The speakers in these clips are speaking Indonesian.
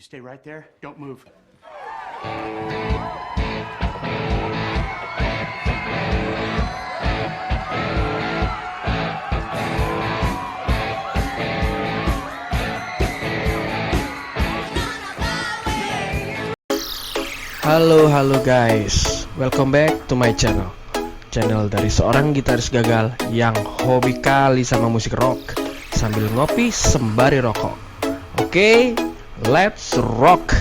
Stay right there. Don't move. Halo guys, welcome back to my channel dari seorang gitaris gagal yang hobi kali sama musik rock sambil ngopi sembari rokok. Oke, let's rock.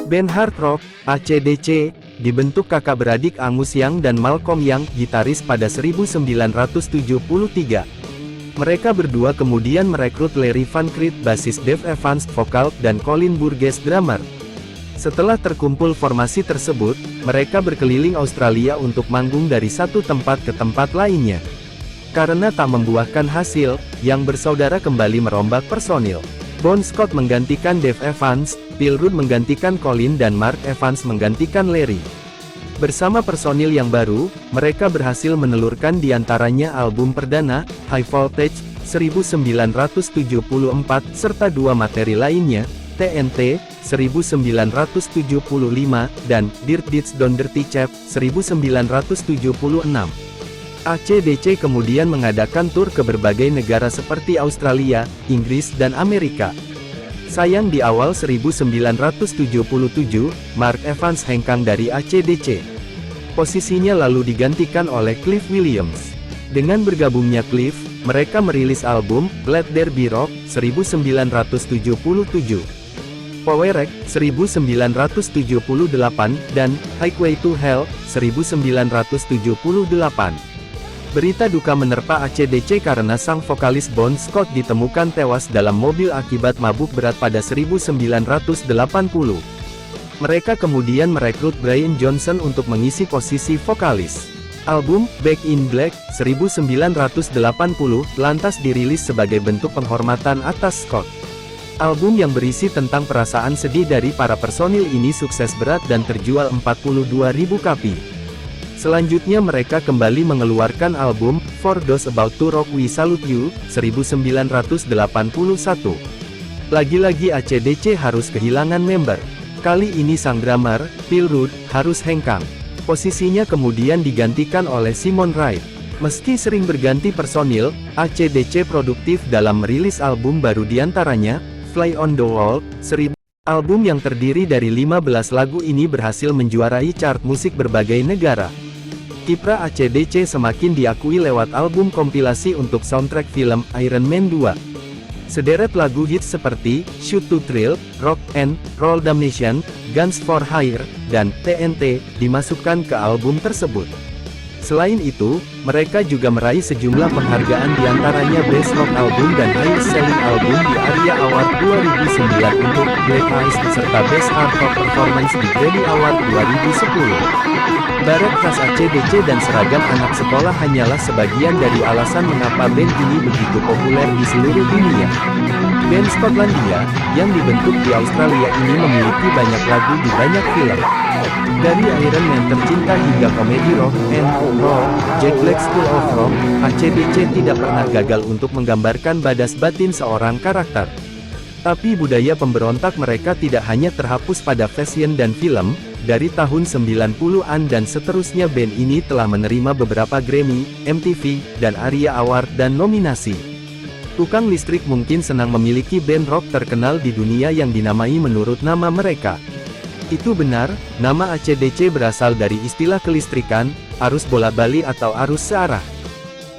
Band hard rock, AC/DC, dibentuk kakak beradik Angus Young dan Malcolm Young, gitaris pada 1973. Mereka berdua kemudian merekrut Larry Van Crete, basis, Dave Evans, vokal, dan Colin Burgess, drummer. Setelah terkumpul formasi tersebut, mereka berkeliling Australia untuk manggung dari satu tempat ke tempat lainnya. Karena tak membuahkan hasil, Young bersaudara kembali merombak personil. Bon Scott menggantikan Dave Evans, Phil Rudd menggantikan Colin dan Mark Evans menggantikan Larry. Bersama personil yang baru, mereka berhasil menelurkan diantaranya album perdana, High Voltage, 1974, serta dua materi lainnya, TNT, 1975, dan Dirt Deeds Done Dirty Chap, 1976. AC/DC kemudian mengadakan tur ke berbagai negara seperti Australia, Inggris dan Amerika. Sayang di awal 1977, Mark Evans hengkang dari AC/DC. Posisinya lalu digantikan oleh Cliff Williams. Dengan bergabungnya Cliff, mereka merilis album, Let There Be Rock, 1977. Powerwreck, 1978, dan Highway to Hell, 1978. Berita duka menerpa AC/DC karena sang vokalis Bon Scott ditemukan tewas dalam mobil akibat mabuk berat pada 1980. Mereka kemudian merekrut Brian Johnson untuk mengisi posisi vokalis. Album, Back in Black, 1980, lantas dirilis sebagai bentuk penghormatan atas Scott. Album yang berisi tentang perasaan sedih dari para personil ini sukses berat dan terjual 42.000 kapi. Selanjutnya mereka kembali mengeluarkan album, For Those About to Rock We Salute You, 1981. Lagi-lagi AC/DC harus kehilangan member. Kali ini sang drummer, Phil Rudd, harus hengkang. Posisinya kemudian digantikan oleh Simon Wright. Meski sering berganti personil, AC/DC produktif dalam merilis album baru diantaranya, Fly on the Wall, 1000. Album yang terdiri dari 15 lagu ini berhasil menjuarai chart musik berbagai negara. Kiprah AC/DC semakin diakui lewat album kompilasi untuk soundtrack film Iron Man 2. Sederet lagu hits seperti Shoot to Thrill, Rock and Roll Damnation, Guns for Hire, dan TNT dimasukkan ke album tersebut. Selain itu, mereka juga meraih sejumlah penghargaan diantaranya Best Rock Album dan Highest Selling Album di ARIA Award 2009 untuk Black Eyes, serta Best Hard Rock Performance di Grammy Award 2010. Baret khas AC/DC dan seragam anak sekolah hanyalah sebagian dari alasan mengapa band ini begitu populer di seluruh dunia. Band Skotlandia, yang dibentuk di Australia ini memiliki banyak lagu di banyak film. Dari Iron Man tercinta hingga komedi rock and roll, Jack Black School of Rock, AC/DC tidak pernah gagal untuk menggambarkan badas batin seorang karakter. Tapi budaya pemberontak mereka tidak hanya terhapus pada fashion dan film. Dari tahun 90-an dan seterusnya band ini telah menerima beberapa Grammy, MTV, dan ARIA Award dan nominasi. Tukang listrik mungkin senang memiliki band rock terkenal di dunia yang dinamai menurut nama mereka. Itu benar, nama AC/DC berasal dari istilah kelistrikan, arus bola-balik atau arus searah.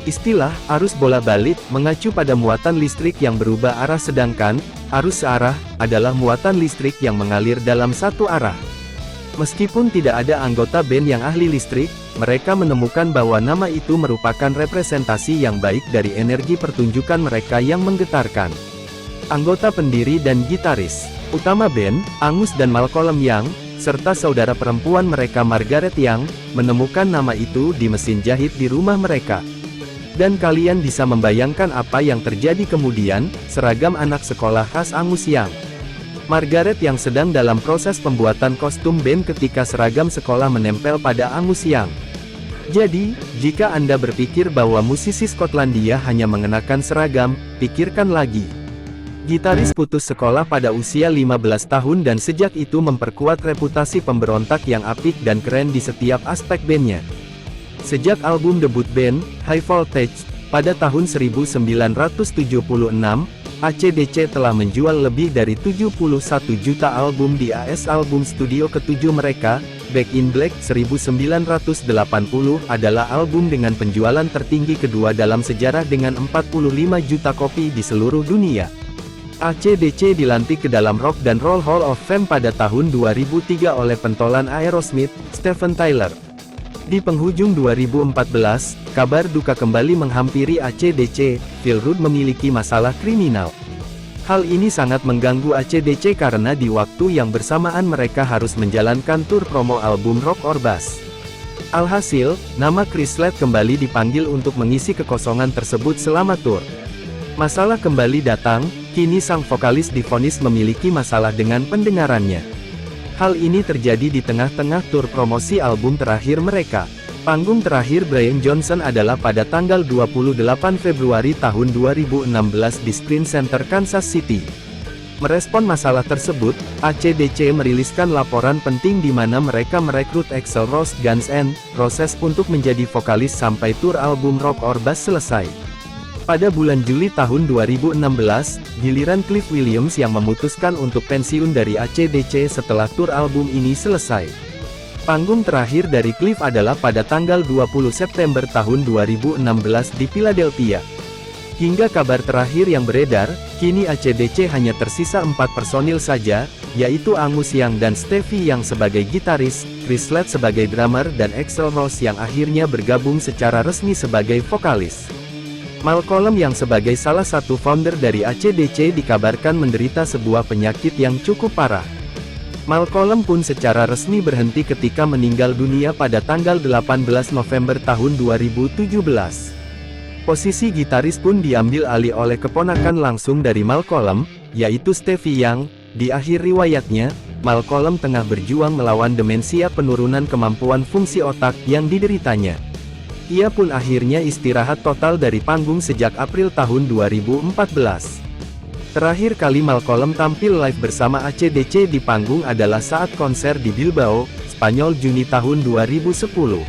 Istilah arus bola-balik mengacu pada muatan listrik yang berubah arah, sedangkan arus searah adalah muatan listrik yang mengalir dalam satu arah. Meskipun tidak ada anggota band yang ahli listrik, mereka menemukan bahwa nama itu merupakan representasi yang baik dari energi pertunjukan mereka yang menggetarkan. Anggota pendiri dan gitaris utama band, Angus dan Malcolm Young, serta saudara perempuan mereka Margaret Young, menemukan nama itu di mesin jahit di rumah mereka. Dan kalian bisa membayangkan apa yang terjadi kemudian, seragam anak sekolah khas Angus Young. Margaret yang sedang dalam proses pembuatan kostum band ketika seragam sekolah menempel pada Angus Young. Jadi, jika Anda berpikir bahwa musisi Skotlandia hanya mengenakan seragam, pikirkan lagi. Gitaris putus sekolah pada usia 15 tahun dan sejak itu memperkuat reputasi pemberontak yang apik dan keren di setiap aspek bandnya. Sejak album debut band, High Voltage, pada tahun 1976, AC/DC telah menjual lebih dari 71 juta album di AS album studio ke-7 mereka. Back in Black 1980 adalah album dengan penjualan tertinggi kedua dalam sejarah dengan 45 juta kopi di seluruh dunia. AC/DC dilantik ke dalam Rock dan Roll Hall of Fame pada tahun 2003 oleh pentolan Aerosmith, Steven Tyler. Di penghujung 2014, kabar duka kembali menghampiri AC/DC. Phil Rudd memiliki masalah kriminal. Hal ini sangat mengganggu AC/DC karena di waktu yang bersamaan mereka harus menjalankan tur promo album Rock or Bust. Alhasil, nama Chris Lett kembali dipanggil untuk mengisi kekosongan tersebut selama tur. Masalah kembali datang, kini sang vokalis divonis memiliki masalah dengan pendengarannya. Hal ini terjadi di tengah-tengah tur promosi album terakhir mereka. Panggung terakhir Brian Johnson adalah pada tanggal 28 Februari tahun 2016 di Sprint Center, Kansas City. Merespon masalah tersebut, AC/DC meriliskan laporan penting di mana mereka merekrut Axl Rose Guns N' Roses untuk menjadi vokalis sampai tur album Rock or Bust selesai. Pada bulan Juli tahun 2016, giliran Cliff Williams yang memutuskan untuk pensiun dari AC/DC setelah tur album ini selesai. Panggung terakhir dari Cliff adalah pada tanggal 20 September tahun 2016 di Philadelphia. Hingga kabar terakhir yang beredar, kini AC/DC hanya tersisa 4 personil saja, yaitu Angus Young dan Stevie Young sebagai gitaris, Chris Lett sebagai drummer dan Axl Rose yang akhirnya bergabung secara resmi sebagai vokalis. Malcolm yang sebagai salah satu founder dari AC/DC dikabarkan menderita sebuah penyakit yang cukup parah. Malcolm pun secara resmi berhenti ketika meninggal dunia pada tanggal 18 November tahun 2017. Posisi gitaris pun diambil alih oleh keponakan langsung dari Malcolm, yaitu Stevie Young. Di akhir riwayatnya, Malcolm tengah berjuang melawan demensia penurunan kemampuan fungsi otak yang dideritanya. Ia pun akhirnya istirahat total dari panggung sejak April tahun 2014. Terakhir kali Malcolm tampil live bersama AC/DC di panggung adalah saat konser di Bilbao, Spanyol Juni tahun 2010.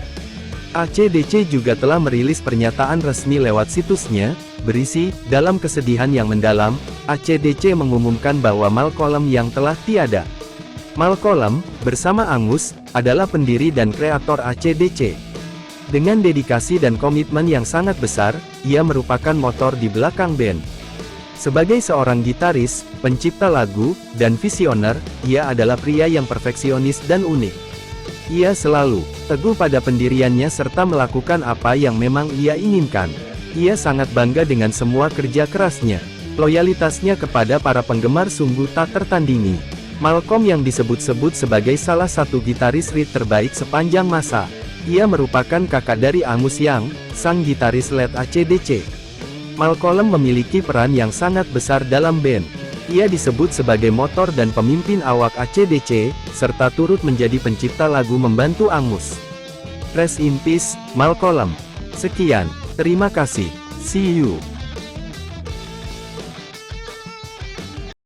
AC/DC juga telah merilis pernyataan resmi lewat situsnya, berisi, "Dalam kesedihan yang mendalam, AC/DC mengumumkan bahwa Malcolm yang telah tiada." Malcolm, bersama Angus, adalah pendiri dan kreator AC/DC. Dengan dedikasi dan komitmen yang sangat besar, ia merupakan motor di belakang band. Sebagai seorang gitaris, pencipta lagu, dan visioner, ia adalah pria yang perfeksionis dan unik. Ia selalu teguh pada pendiriannya serta melakukan apa yang memang ia inginkan. Ia sangat bangga dengan semua kerja kerasnya. Loyalitasnya kepada para penggemar sungguh tak tertandingi. Malcolm yang disebut-sebut sebagai salah satu gitaris lead terbaik sepanjang masa. Ia merupakan kakak dari Angus Young, sang gitaris lead AC/DC. Malcolm memiliki peran yang sangat besar dalam band. Ia disebut sebagai motor dan pemimpin awak AC/DC, serta turut menjadi pencipta lagu membantu Angus. Rest in peace, Malcolm. Sekian, terima kasih. See you.